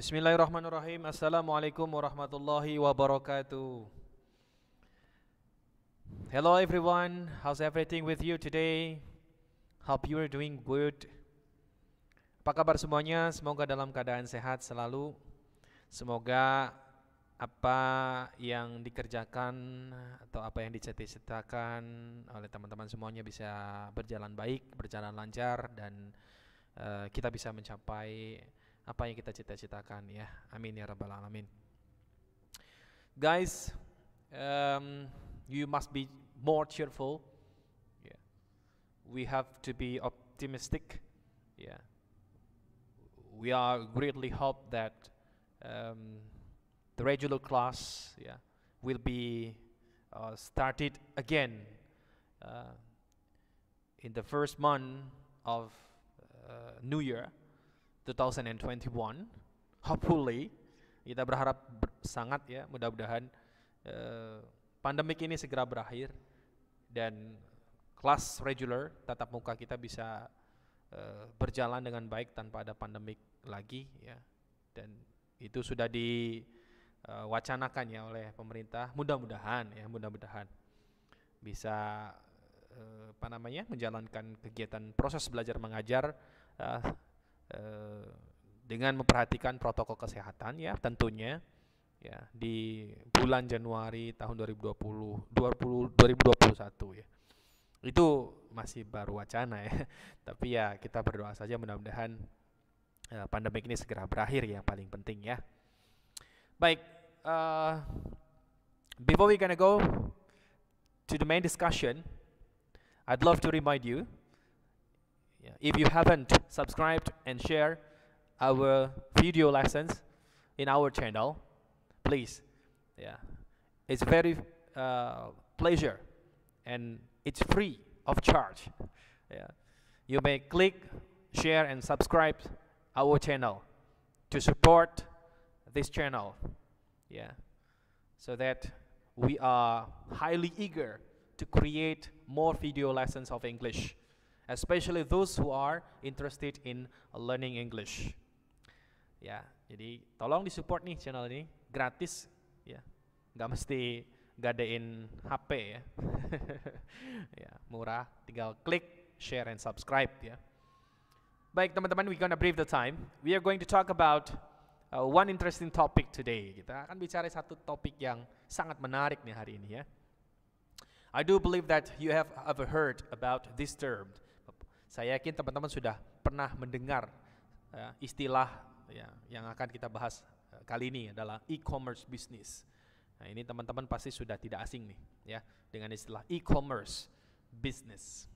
Bismillahirrahmanirrahim. Assalamualaikum warahmatullahi wabarakatuh. Hello everyone, how's everything with you today? Hope you are doing good. Apa kabar semuanya? Semoga dalam keadaan sehat selalu. Semoga apa yang dikerjakan atau apa yang dicita-citakan oleh teman-teman semuanya bisa berjalan baik, berjalan lancar, dan kita bisa mencapai apa yang kita cita-citakan ya. Amin ya rabbal alamin. Guys, you must be more cheerful. Yeah. We have to be optimistic. Yeah. We are greatly hope that the regular class, yeah, will be started again uh, in the first month of New Year 2021. Hopefully, kita berharap sangat ya, mudah-mudahan pandemik ini segera berakhir dan kelas regular tatap muka kita bisa berjalan dengan baik tanpa ada pandemik lagi ya. Dan itu sudah diwacanakan ya oleh pemerintah. Mudah-mudahan ya, mudah-mudahan bisa menjalankan kegiatan proses belajar mengajar dengan memperhatikan protokol kesehatan ya tentunya ya di bulan Januari tahun 2021 ya. Itu masih baru wacana ya. Tapi ya kita berdoa saja mudah-mudahan pandemik ini segera berakhir ya, paling penting ya. Baik, before we gonna go to the main discussion, I'd love to remind you, if you haven't subscribed and share our video lessons in our channel, please, it's very pleasure and it's free of charge. You may click, share, and subscribe our channel to support this channel, so that we are highly eager to create more video lessons of English, especially those who are interested in learning English. Ya, jadi tolong disupport nih channel ini, gratis ya, nggak mesti gadein HP ya. Ya, murah, tinggal klik, share, and subscribe ya. Baik teman-teman, we're gonna brief the time. We are going to talk about one interesting topic today. Kita akan bicara satu topik yang sangat menarik nih hari ini ya. I do believe that you have ever heard about this term. Saya yakin teman-teman sudah pernah mendengar istilah yang akan kita bahas kali ini adalah e-commerce business. Nah, ini teman-teman pasti sudah tidak asing nih ya dengan istilah e-commerce business.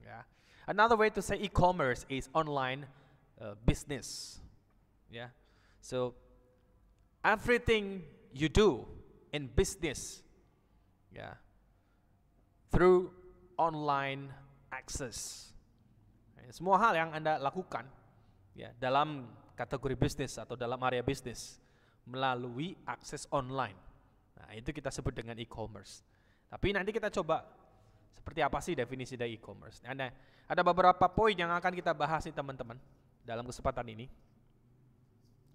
Ya. Another way to say e-commerce is online business. Yeah. So everything you do in business, through online access. Semua hal yang Anda lakukan ya dalam kategori bisnis atau dalam area bisnis melalui akses online. Nah, itu kita sebut dengan e-commerce. Tapi nanti kita coba seperti apa sih definisi dari e-commerce. Ada beberapa poin yang akan kita bahas nih teman-teman dalam kesempatan ini.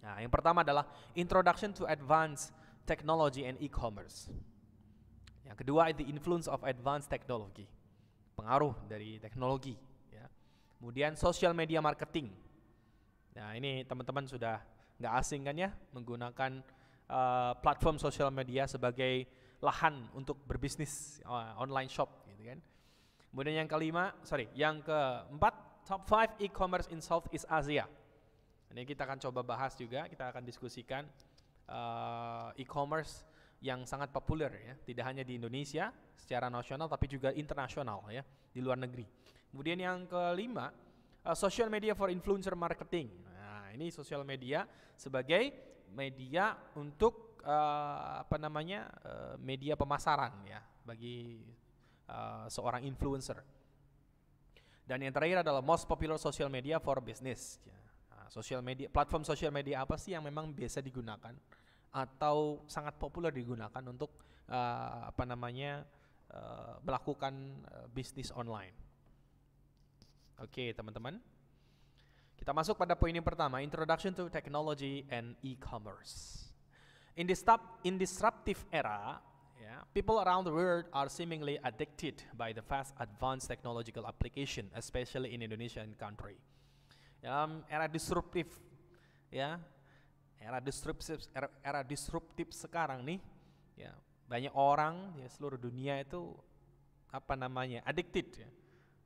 Nah, yang pertama adalah introduction to advanced technology and e-commerce. Yang kedua, the influence of advanced technology, pengaruh dari teknologi. Ya. Kemudian social media marketing. Nah, ini teman-teman sudah nggak asing kan ya menggunakan platform social media sebagai lahan untuk berbisnis online shop gitu kan. Kemudian yang keempat, top 5 e-commerce in Southeast Asia. Ini kita akan coba bahas juga, kita akan diskusikan e-commerce yang sangat populer ya, tidak hanya di Indonesia secara nasional tapi juga internasional ya, di luar negeri. Kemudian yang kelima, social media for influencer marketing. Nah, ini social media sebagai media untuk media pemasaran ya bagi seorang influencer. Dan yang terakhir adalah most popular social media for business. Nah, platform social media apa sih yang memang biasa digunakan atau sangat populer digunakan untuk melakukan bisnis online. Oke, teman-teman. Kita masuk pada poin yang pertama, Introduction to Technology and E-commerce. In disruptive era, people around the world are seemingly addicted by the fast advanced technological application, especially in Indonesian country. Era disruptif, era disruptif sekarang nih, banyak orang seluruh dunia itu addicted,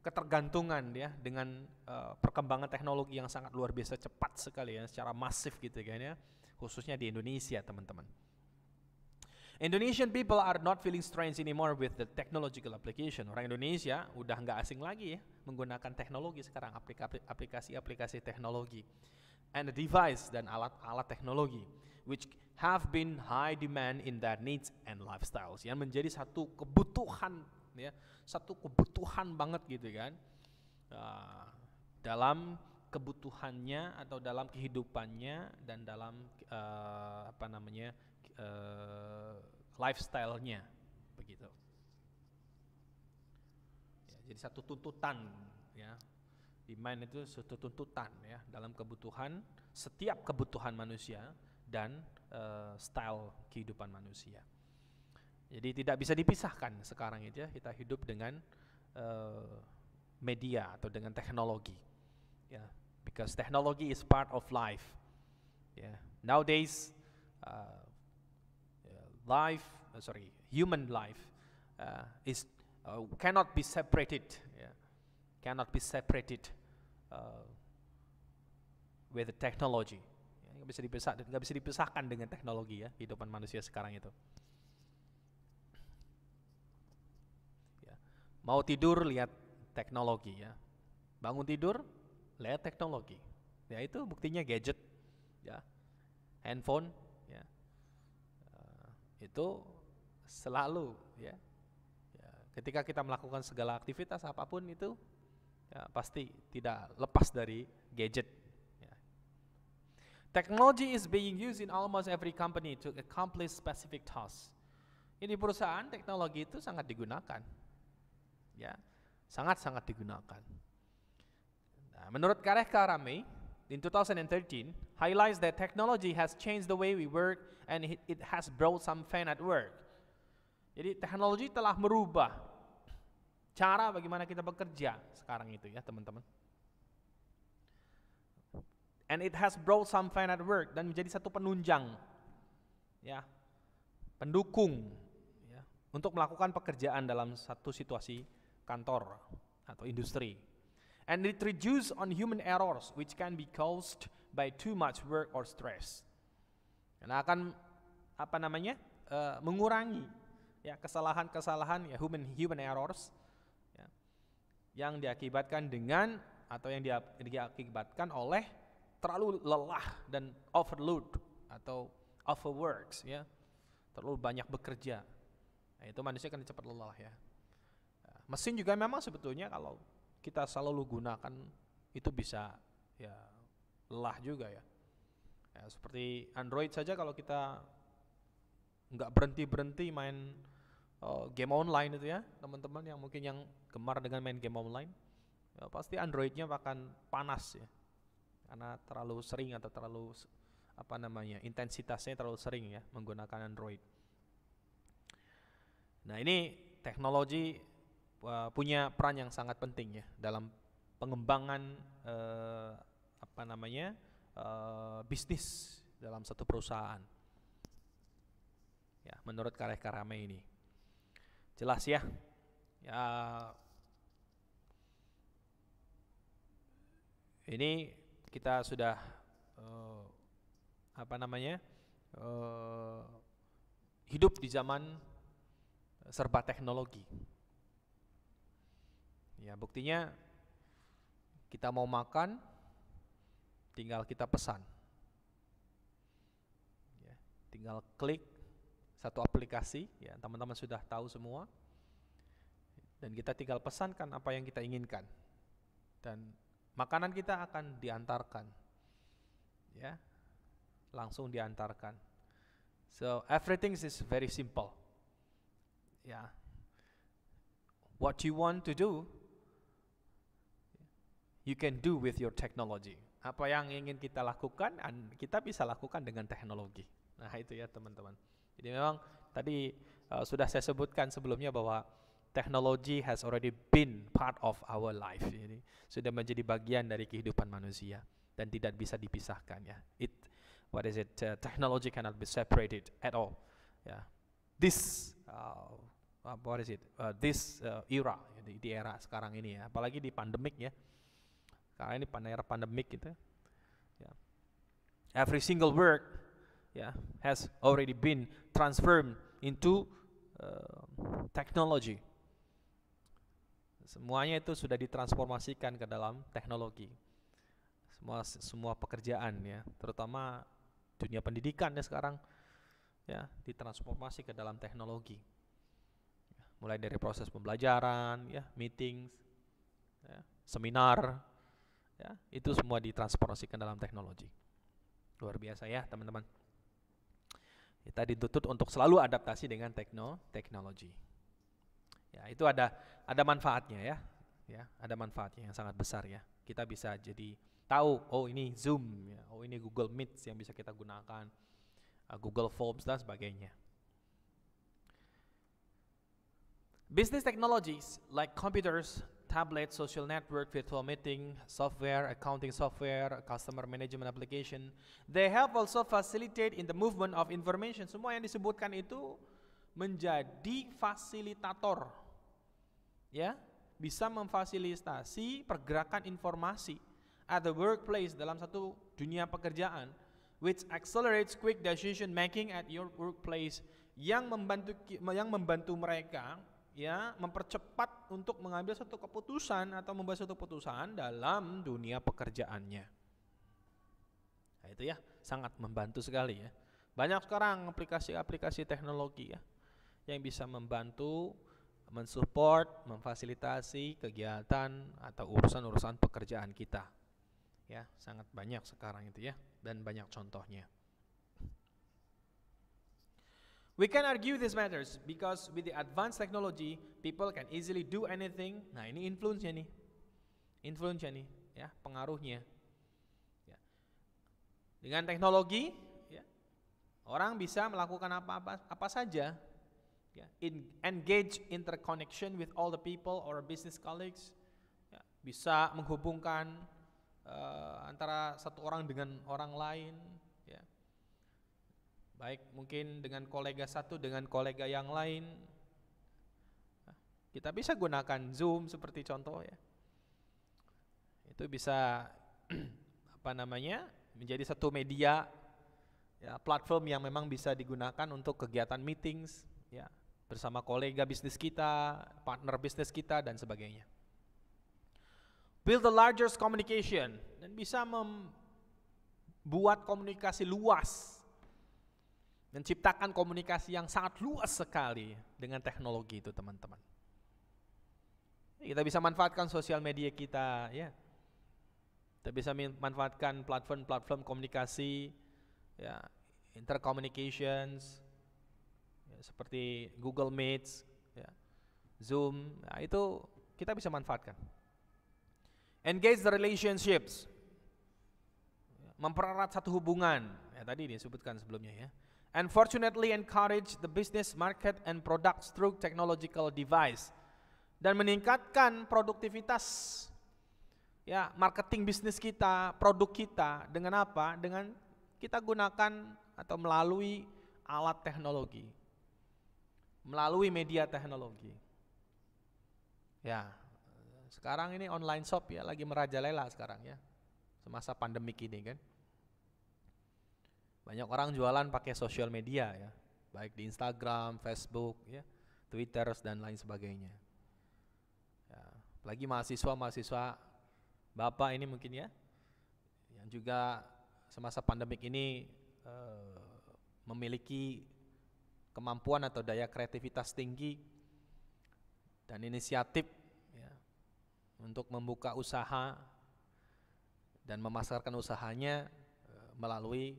ketergantungan dengan perkembangan teknologi yang sangat luar biasa cepat sekali secara masif gitu kan khususnya di Indonesia teman-teman. Indonesian people are not feeling strange anymore with the technological application. Orang Indonesia udah nggak asing lagi menggunakan teknologi sekarang, aplikasi-aplikasi teknologi and the device dan alat-alat teknologi which have been high demand in their needs and lifestyles, yang menjadi satu kebutuhan banget gitu kan dalam kebutuhannya atau dalam kehidupannya dan dalam lifestyle-nya begitu. Jadi satu tuntutan demand itu satu tuntutan dalam setiap kebutuhan manusia dan style kehidupan manusia. Jadi tidak bisa dipisahkan sekarang itu kita hidup dengan media atau dengan teknologi. Because technology is part of life. Nowadays human life cannot be separated. Cannot be separated with the technology. Nggak bisa dipisahkan dengan teknologi kehidupan manusia sekarang itu. Mau tidur lihat teknologi bangun tidur lihat teknologi, itu buktinya gadget, handphone, itu selalu ketika kita melakukan segala aktivitas apapun itu pasti tidak lepas dari gadget. Technology is being used in almost every company to accomplish specific tasks. Ini perusahaan teknologi itu sangat digunakan. Sangat-sangat digunakan. Nah, menurut Kareh Karame in 2013 highlights that technology has changed the way we work and it has brought some fun at work. Jadi teknologi telah merubah cara bagaimana kita bekerja sekarang itu teman-teman. And it has brought some fun at work, dan menjadi satu penunjang pendukung untuk melakukan pekerjaan dalam satu situasi kantor atau industri. And it reduces on human errors which can be caused by too much work or stress. Karena akan mengurangi kesalahan-kesalahan human errors yang diakibatkan dengan atau yang diakibatkan oleh terlalu lelah dan overload atau overworks terlalu banyak bekerja. Itu manusia kan cepat lelah Mesin juga memang sebetulnya kalau kita selalu gunakan itu bisa lelah juga seperti Android saja, kalau kita nggak berhenti main game online itu teman-teman yang mungkin yang gemar dengan main game online, pasti Androidnya akan panas karena terlalu sering atau terlalu intensitasnya terlalu sering menggunakan Android. Nah, ini teknologi punya peran yang sangat penting dalam pengembangan bisnis dalam satu perusahaan. Menurut Kareh Karame ini jelas ini kita sudah hidup di zaman serba teknologi. Buktinya kita mau makan tinggal kita pesan. Tinggal klik satu aplikasi, teman-teman sudah tahu semua. Dan kita tinggal pesankan apa yang kita inginkan. Dan makanan kita akan diantarkan. Langsung diantarkan. So everything is very simple. What you want to do, you can do with your technology. Apa yang ingin kita lakukan, kita bisa lakukan dengan teknologi. Nah itu ya teman-teman. Jadi memang tadi sudah saya sebutkan sebelumnya bahwa teknologi has already been part of our life. Jadi sudah menjadi bagian dari kehidupan manusia dan tidak bisa dipisahkan ya. Technology cannot be separated at all. Ya. This era di era sekarang ini ya, apalagi di pandemik ya. Karena ini era pandemik gitu. Ya. Every single word has already been transformed into technology. Semuanya itu sudah ditransformasikan ke dalam teknologi. Semua pekerjaan ya, terutama dunia pendidikan ya sekarang ya ditransformasi ke dalam teknologi. Mulai dari proses pembelajaran ya, meetings, ya, seminar, ya, itu semua ditransformasikan dalam teknologi. Luar biasa ya teman-teman. Kita dituntut untuk selalu adaptasi dengan teknologi. Ya, itu ada manfaatnya ya. Ya, ada manfaatnya yang sangat besar ya. Kita bisa jadi tahu, oh ini Zoom, ya, oh ini Google Meet yang bisa kita gunakan, Google Forms dan sebagainya. Business technologies like computers, tablet, social network, virtual meeting, software, accounting software, customer management application, they help also facilitate in the movement of information. Semua yang disebutkan itu menjadi fasilitator, ya, bisa memfasilitasi pergerakan informasi at the workplace dalam satu dunia pekerjaan, which accelerates quick decision making at your workplace, yang membantu mereka ya mempercepat untuk mengambil satu keputusan atau membuat satu keputusan dalam dunia pekerjaannya. Nah, itu ya sangat membantu sekali ya. Banyak sekarang aplikasi-aplikasi teknologi ya yang bisa membantu, mensupport, memfasilitasi kegiatan atau urusan-urusan pekerjaan kita. Ya, sangat banyak sekarang itu ya, dan banyak contohnya. We can argue these matters because with the advanced technology, people can easily do anything. Nah, ini influence-nya nih. Influence-nya nih, ya, pengaruhnya. Ya. Dengan teknologi, ya, orang bisa melakukan apa saja. Ya. Engage interconnection with all the people or business colleagues. Ya. Bisa menghubungkan antara satu orang dengan orang lain. Baik mungkin dengan kolega satu dengan kolega yang lain. Kita bisa gunakan Zoom seperti contoh ya. Itu bisa menjadi satu media ya, platform yang memang bisa digunakan untuk kegiatan meetings ya, bersama kolega bisnis kita, partner bisnis kita dan sebagainya. Build the largest communication, dan bisa membuat komunikasi luas, menciptakan komunikasi yang sangat luas sekali dengan teknologi itu teman-teman. Kita bisa manfaatkan sosial media kita ya. Kita bisa manfaatkan platform komunikasi ya, intercommunications ya, seperti Google Meet ya, Zoom, ya, itu kita bisa manfaatkan. Engage the relationships, mempererat satu hubungan ya, tadi disebutkan sebelumnya ya. And fortunately encourage the business market and products through technological device, dan meningkatkan produktivitas ya marketing bisnis kita, produk kita dengan apa? Dengan kita gunakan atau melalui alat teknologi, melalui media teknologi. Ya, sekarang ini online shop ya lagi merajalela sekarang ya, semasa pandemik ini kan. Banyak orang jualan pakai sosial media ya, baik di Instagram, Facebook, ya, Twitter dan lain sebagainya. Ya, apalagi mahasiswa Bapak ini mungkin ya, yang juga semasa pandemik ini memiliki kemampuan atau daya kreativitas tinggi dan inisiatif ya, untuk membuka usaha dan memasarkan usahanya melalui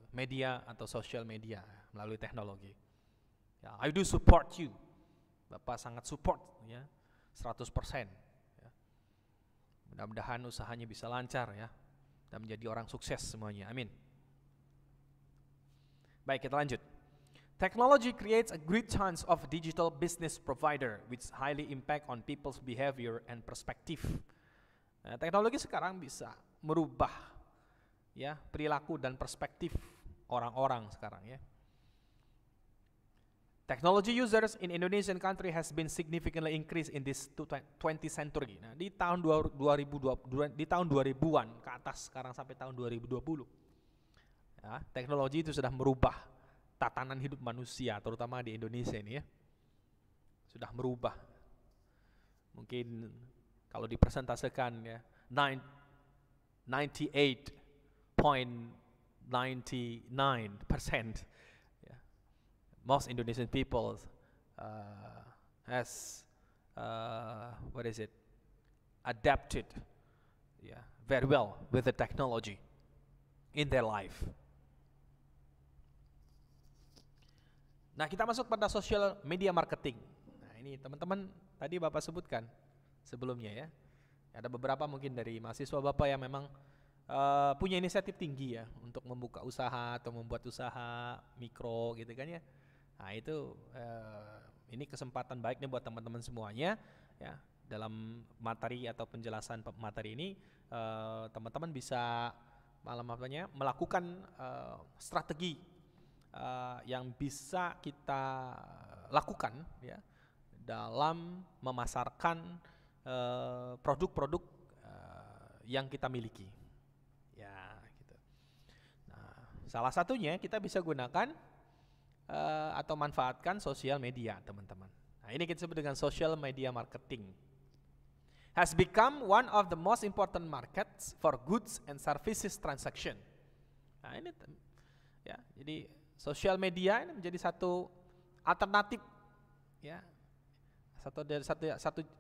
media atau social media, melalui teknologi. Ya, I do support you. Bapak sangat support ya, 100%. Ya. Mudah-mudahan usahanya bisa lancar ya. dan menjadi orang sukses semuanya. Amin. Baik, kita lanjut. Technology creates a great chance of digital business provider which highly impact on people's behavior and perspective. Nah, teknologi sekarang bisa merubah ya perilaku dan perspektif orang-orang sekarang ya. Technology users in Indonesian country has been significantly increased in this 20th century. Nah, di tahun 2000-an ke atas sekarang sampai tahun 2020. Ya, teknologi itu sudah merubah tatanan hidup manusia, terutama di Indonesia ini ya. Sudah merubah. Mungkin kalau dipresentasekan ya, 98.99%. Most Indonesian people has adapted very well with the technology in their life. Nah, kita masuk pada social media marketing. Nah, ini teman-teman tadi Bapak sebutkan sebelumnya ya. Ada beberapa mungkin dari mahasiswa Bapak yang memang punya inisiatif tinggi ya untuk membuka usaha atau membuat usaha mikro gitu kan ya. Nah, itu ini kesempatan baik nih buat teman-teman semuanya ya. Dalam materi atau penjelasan materi ini teman-teman bisa melakukan strategi yang bisa kita lakukan ya dalam memasarkan produk-produk yang kita miliki ya gitu. Nah, salah satunya kita bisa gunakan atau manfaatkan sosial media, teman-teman. Nah, ini kita sebut dengan social media marketing. Has become one of the most important markets for goods and services transaction. Nah, ini ya, jadi sosial media ini menjadi satu alternatif ya.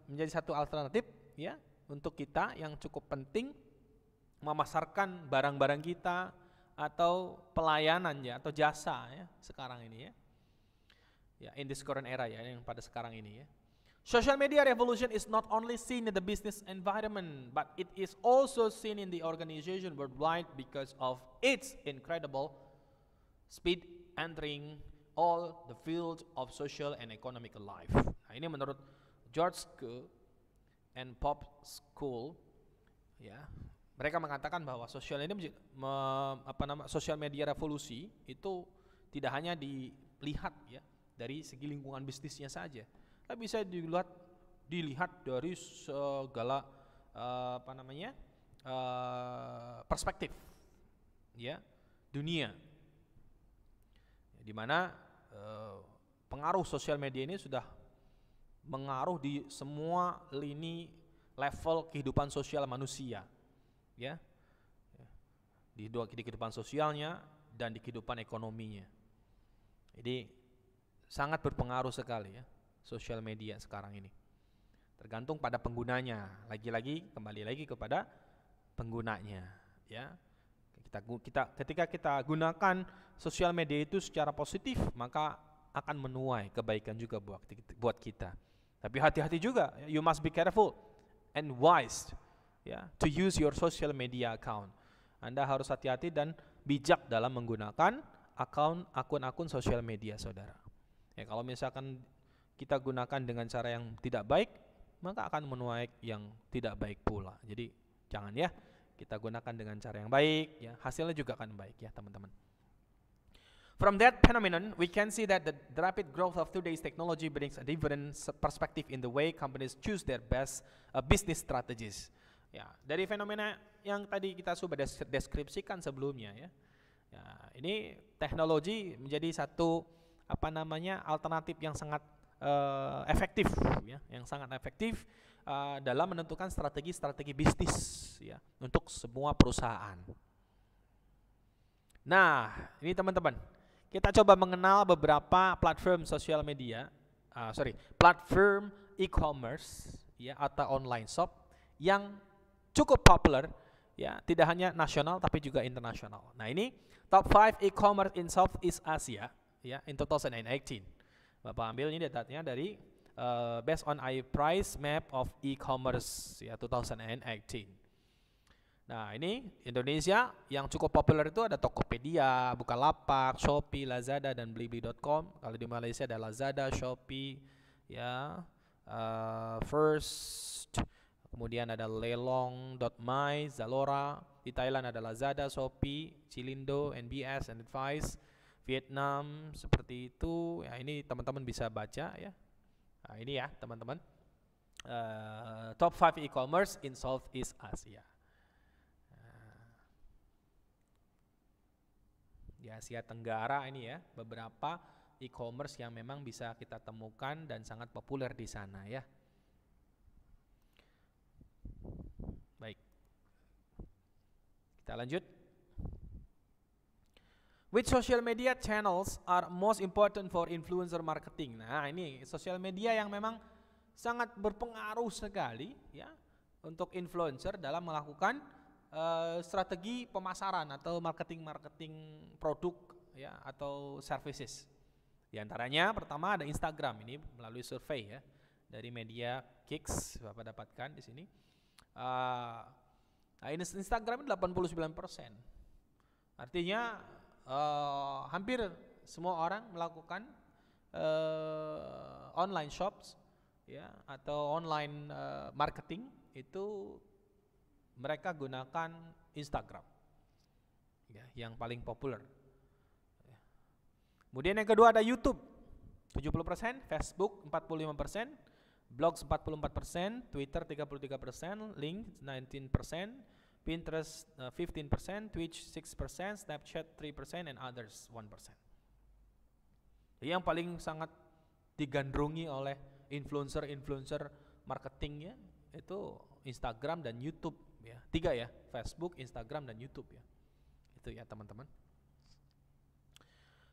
Menjadi satu alternatif ya untuk kita yang cukup penting memasarkan barang-barang kita atau pelayanan ya atau jasa ya sekarang ini ya. Ya, in this current era ya, yang pada sekarang ini ya. Social media revolution is not only seen in the business environment, but it is also seen in the organization worldwide because of its incredible speed entering all the fields of social and economic life. Nah, ini menurut George School and Pop School ya. Mereka mengatakan bahwa sosial media revolusi itu tidak hanya dilihat ya dari segi lingkungan bisnisnya saja, tapi bisa dilihat dari segala perspektif ya dunia, di mana pengaruh sosial media ini sudah mengaruh di semua lini level kehidupan sosial manusia ya, di kehidupan sosialnya dan di kehidupan ekonominya. Jadi sangat berpengaruh sekali ya sosial media sekarang ini. Tergantung pada penggunanya. Kembali lagi kepada penggunanya ya. Ketika kita gunakan sosial media itu secara positif, maka akan menuai kebaikan juga buat kita. Tapi hati-hati juga, you must be careful and wise ya to use your social media account. Anda harus hati-hati dan bijak dalam menggunakan akun-akun sosial media saudara. Ya, kalau misalkan kita gunakan dengan cara yang tidak baik, maka akan menuai yang tidak baik pula. Jadi jangan ya, kita gunakan dengan cara yang baik ya, hasilnya juga akan baik ya teman-teman. From that phenomenon, we can see that the rapid growth of today's technology brings a different perspective in the way companies choose their best business strategies. Ya, dari fenomena yang tadi kita sudah deskripsikan sebelumnya ya. Ya, ini teknologi menjadi satu alternatif yang sangat efektif ya, yang sangat efektif dalam menentukan strategi bisnis ya untuk semua perusahaan. Nah, ini teman-teman, kita coba mengenal beberapa platform sosial media, platform e-commerce ya atau online shop yang cukup populer ya, tidak hanya nasional tapi juga internasional. Nah, ini top 5 e-commerce in Southeast Asia ya in 2018. Bapak ambil ini datanya dari based on iPrice Map of E-commerce ya 2018. Nah, ini Indonesia yang cukup populer itu ada Tokopedia, Bukalapak, Shopee, Lazada, dan Blibli.com. Kalau di Malaysia ada Lazada, Shopee, ya, First, kemudian ada Lelong.my, Zalora. Di Thailand ada Lazada, Shopee, Cilindo, NBS, and Advice. Vietnam seperti itu. Ya, ini teman-teman bisa baca ya. Nah, ini ya teman-teman. Top 5 e-commerce in Southeast Asia. Di Asia Tenggara ini ya, beberapa e-commerce yang memang bisa kita temukan dan sangat populer di sana ya. Baik. Kita lanjut. Which social media channels are most important for influencer marketing? Nah, ini sosial media yang memang sangat berpengaruh sekali ya untuk influencer dalam melakukan strategi pemasaran atau marketing produk ya atau services. Di antaranya pertama ada Instagram, ini melalui survei ya dari Media Kicks Bapak dapatkan di sini. Instagram 89%. Artinya hampir semua orang melakukan online shops ya atau online marketing itu mereka gunakan Instagram ya, yang paling populer ya. Kemudian yang kedua ada YouTube 70%, Facebook 45%, Blogs 44%, Twitter 33%, Link 19%, Pinterest 15%, Twitch 6%, Snapchat 3%, and others 1%. Yang paling sangat digandrungi oleh influencer marketingnya itu Instagram dan YouTube ya. 3 ya, Facebook, Instagram, dan YouTube ya. Itu ya teman-teman.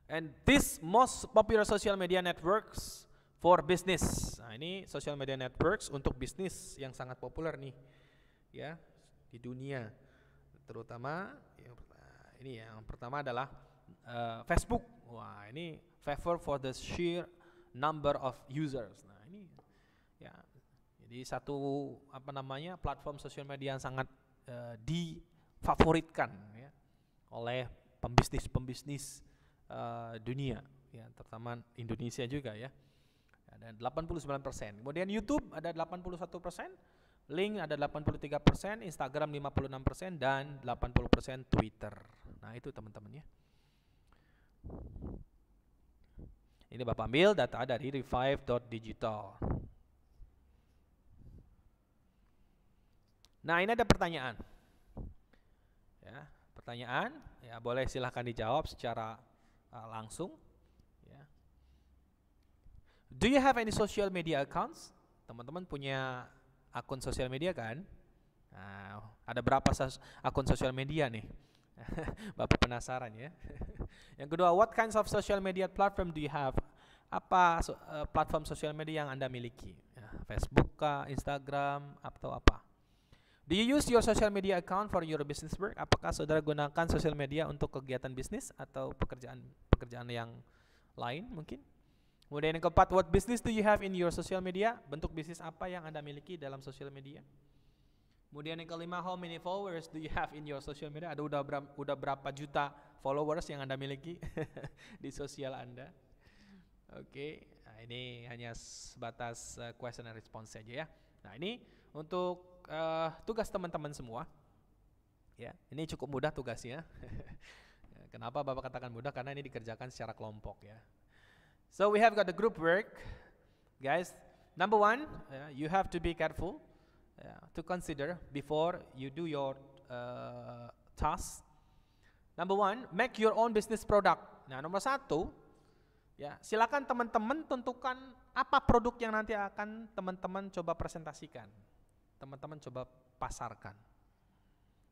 And this most popular social media networks for business. Nah, ini social media networks untuk bisnis yang sangat populer nih ya di dunia. Terutama ini yang pertama adalah Facebook. Wah, ini favor for the sheer number of users. Nah, ini ya jadi satu platform sosial media yang sangat difavoritkan ya oleh pembisnis dunia ya, terutama Indonesia juga ya. Dan 89%. Kemudian YouTube ada 81%, Link ada 83%, Instagram 56%, dan 80% Twitter. Nah, itu teman-teman ya. Ini Bapak ambil data dari revive.digital. Nah, ini ada pertanyaan. Ya, pertanyaan, ya boleh silahkan dijawab secara langsung. Ya. Do you have any social media accounts? Teman-teman punya akun sosial media kan? Nah, ada berapa akun sosial media nih? Bapak penasaran ya. Yang kedua, what kinds of social media platform do you have? Apa platform sosial media yang Anda miliki? Ya, Facebook kah, Instagram, atau apa? Do you use your social media account for your business work? Apakah saudara gunakan sosial media untuk kegiatan bisnis atau pekerjaan yang lain mungkin? Kemudian yang keempat, what business do you have in your social media? Bentuk bisnis apa yang Anda miliki dalam sosial media? Kemudian yang kelima, how many followers do you have in your social media? Ada udah berapa juta followers yang Anda miliki di sosial Anda? Oke, nah ini hanya sebatas question and response saja ya. Nah, ini untuk tugas teman-teman semua. Ya, ini cukup mudah tugasnya. Kenapa Bapak katakan mudah? Karena ini dikerjakan secara kelompok ya. So we have got the group work, guys. Number one, you have to be careful to consider before you do your task. Number one, make your own business product. Nah, nomor satu, ya silakan teman-teman tentukan apa produk yang nanti akan teman-teman coba presentasikan, teman-teman coba pasarkan.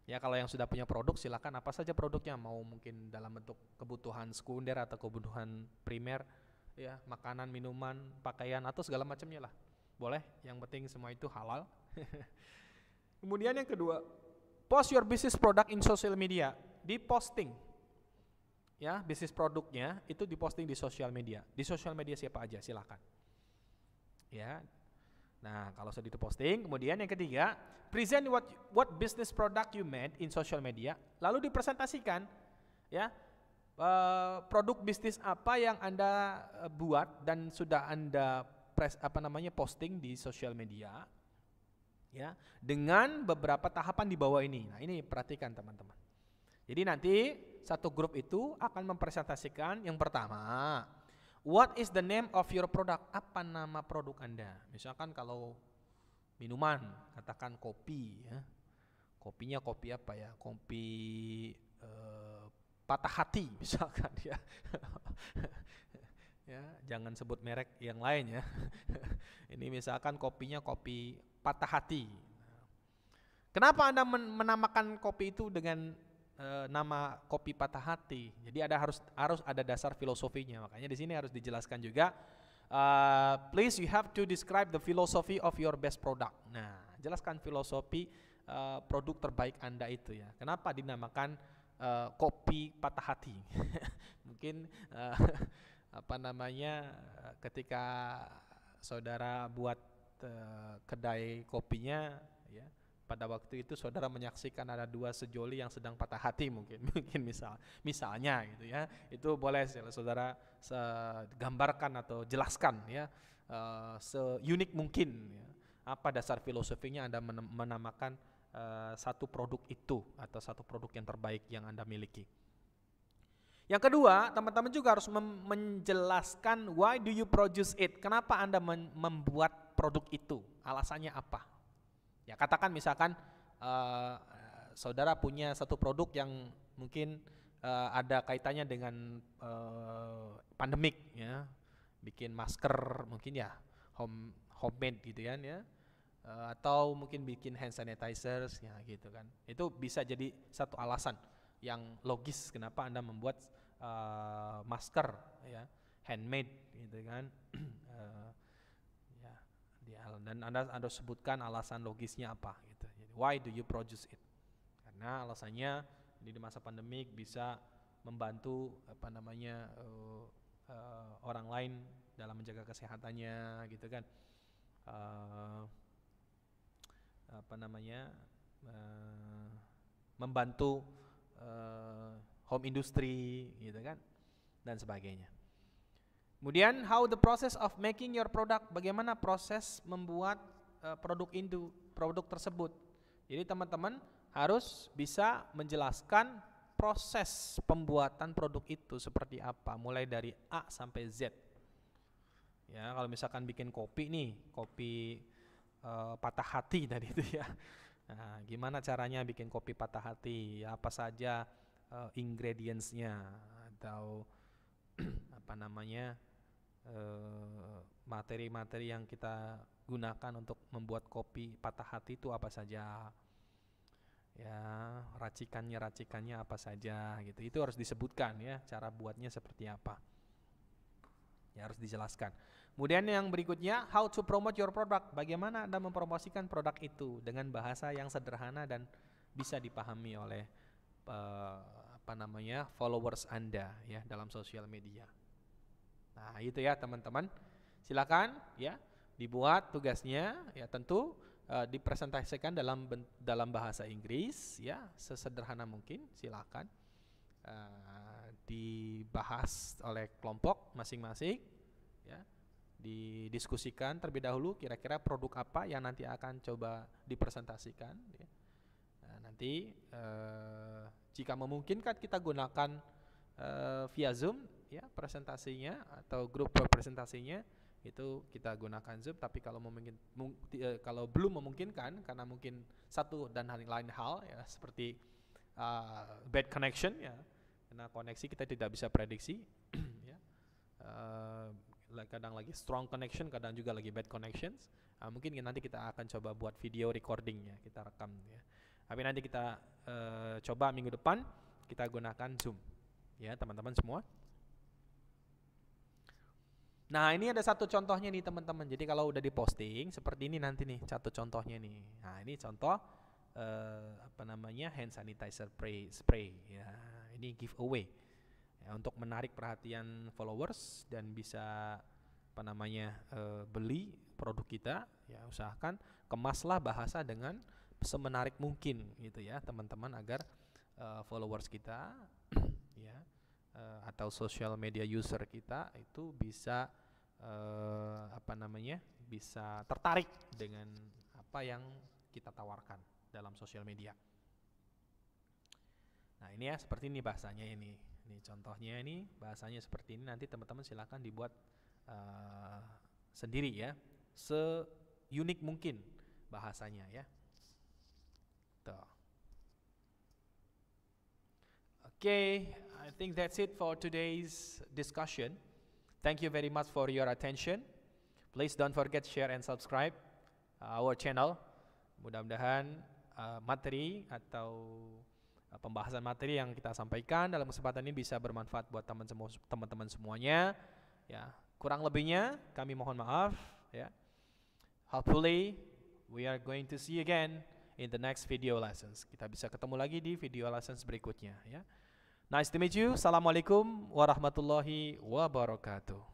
Ya, kalau yang sudah punya produk silakan apa saja produknya, mau mungkin dalam bentuk kebutuhan sekunder atau kebutuhan primer. Ya, makanan, minuman, pakaian atau segala macamnya lah. Boleh, yang penting semua itu halal. Kemudian yang kedua, post your business product in social media, diposting. Ya, bisnis produknya itu diposting di sosial media. Di sosial media siapa aja, silakan. Ya. Nah, kalau sudah diposting, kemudian yang ketiga, present what business product you made in social media, lalu dipresentasikan, ya, produk bisnis apa yang Anda buat dan sudah Anda posting di social media, ya, dengan beberapa tahapan di bawah ini. Nah, ini perhatikan teman-teman. Jadi nanti satu grup itu akan mempresentasikan yang pertama, what is the name of your product? Apa nama produk Anda? Misalkan kalau minuman, katakan kopi, ya. Kopinya kopi apa ya? Kopi patah hati misalkan, ya. Ya, jangan sebut merek yang lain, ya. Ini misalkan kopinya kopi patah hati. Kenapa Anda menamakan kopi itu dengan nama kopi patah hati? Jadi harus ada dasar filosofinya. Makanya di sini harus dijelaskan juga. Please you have to describe the philosophy of your best product. Nah, jelaskan filosofi produk terbaik Anda itu, ya. Kenapa dinamakan kopi patah hati? Mungkin ketika saudara buat kedai kopinya, ya, pada waktu itu saudara menyaksikan ada dua sejoli yang sedang patah hati, mungkin misalnya gitu, ya. Itu boleh saudara gambarkan atau jelaskan, ya, seunik mungkin, ya, apa dasar filosofinya Anda menamakan satu produk itu atau satu produk yang terbaik yang Anda miliki. Yang kedua, teman-teman juga harus menjelaskan why do you produce it? Kenapa Anda membuat produk itu? Alasannya apa? Ya, katakan misalkan saudara punya satu produk yang mungkin ada kaitannya dengan pandemik, ya, bikin masker mungkin, ya, homemade gitu kan, ya, atau mungkin bikin hand sanitizers, ya, gitu kan. Itu bisa jadi satu alasan yang logis kenapa Anda membuat masker, ya, handmade gitu kan. Dan Anda sebutkan alasan logisnya apa gitu. Jadi, why do you produce it? Karena alasannya di masa pandemik bisa membantu orang lain dalam menjaga kesehatannya gitu kan. Membantu home industry gitu kan, dan sebagainya. Kemudian how the process of making your product, bagaimana proses membuat produk tersebut. Jadi teman-teman harus bisa menjelaskan proses pembuatan produk itu seperti apa, mulai dari A sampai Z. Ya, kalau misalkan bikin kopi nih, kopi patah hati tadi itu, ya. Nah, gimana caranya bikin kopi patah hati? Ya, apa saja ingredients-nya atau materi-materi yang kita gunakan untuk membuat kopi patah hati itu apa saja, ya, racikannya apa saja gitu. Itu harus disebutkan, ya, cara buatnya seperti apa, ya, harus dijelaskan. Kemudian yang berikutnya, how to promote your product, bagaimana Anda mempromosikan produk itu dengan bahasa yang sederhana dan bisa dipahami oleh followers Anda, ya, dalam sosial media. Nah, itu, ya, teman-teman. Silakan, ya, dibuat tugasnya, ya, tentu dipresentasikan dalam bahasa Inggris, ya, sesederhana mungkin. Silakan dibahas oleh kelompok masing-masing, ya, didiskusikan terlebih dahulu kira-kira produk apa yang nanti akan coba dipresentasikan, ya. Nah, nanti jika memungkinkan kita gunakan via Zoom, ya, presentasinya atau grup presentasinya itu kita gunakan Zoom. Tapi kalau kalau belum memungkinkan karena mungkin satu dan lain hal, ya, seperti bad connection, ya, karena koneksi kita tidak bisa prediksi, ya, kadang lagi strong connection, kadang juga lagi bad connections. Mungkin nanti kita akan coba buat video recordingnya, kita rekam, ya. Tapi nanti kita coba minggu depan kita gunakan Zoom, ya, teman-teman semua. Nah, ini ada satu contohnya nih, teman-teman. Jadi kalau udah diposting seperti ini nanti nih, satu contohnya nih. Nah, ini contoh hand sanitizer spray, ya. Ini giveaway, ya, untuk menarik perhatian followers dan bisa beli produk kita, ya usahakan kemaslah bahasa dengan semenarik mungkin gitu ya teman-teman, agar followers kita ya atau social media user kita itu bisa bisa tertarik dengan apa yang kita tawarkan dalam sosial media. Nah ini ya, seperti ini bahasanya ini. Ini contohnya, ini bahasanya seperti ini. Nanti teman-teman silakan dibuat sendiri ya, se-unik mungkin bahasanya ya. Tuh. Okay, I think that's it for today's discussion. Thank you very much for your attention. Please don't forget share and subscribe our channel. Mudah-mudahan materi atau pembahasan materi yang kita sampaikan dalam kesempatan ini bisa bermanfaat buat teman-teman semuanya. Ya, kurang lebihnya kami mohon maaf. Ya, hopefully we are going to see you again in the next video lessons. Kita bisa ketemu lagi di video lessons berikutnya. Ya, nice to meet you. Assalamualaikum warahmatullahi wabarakatuh.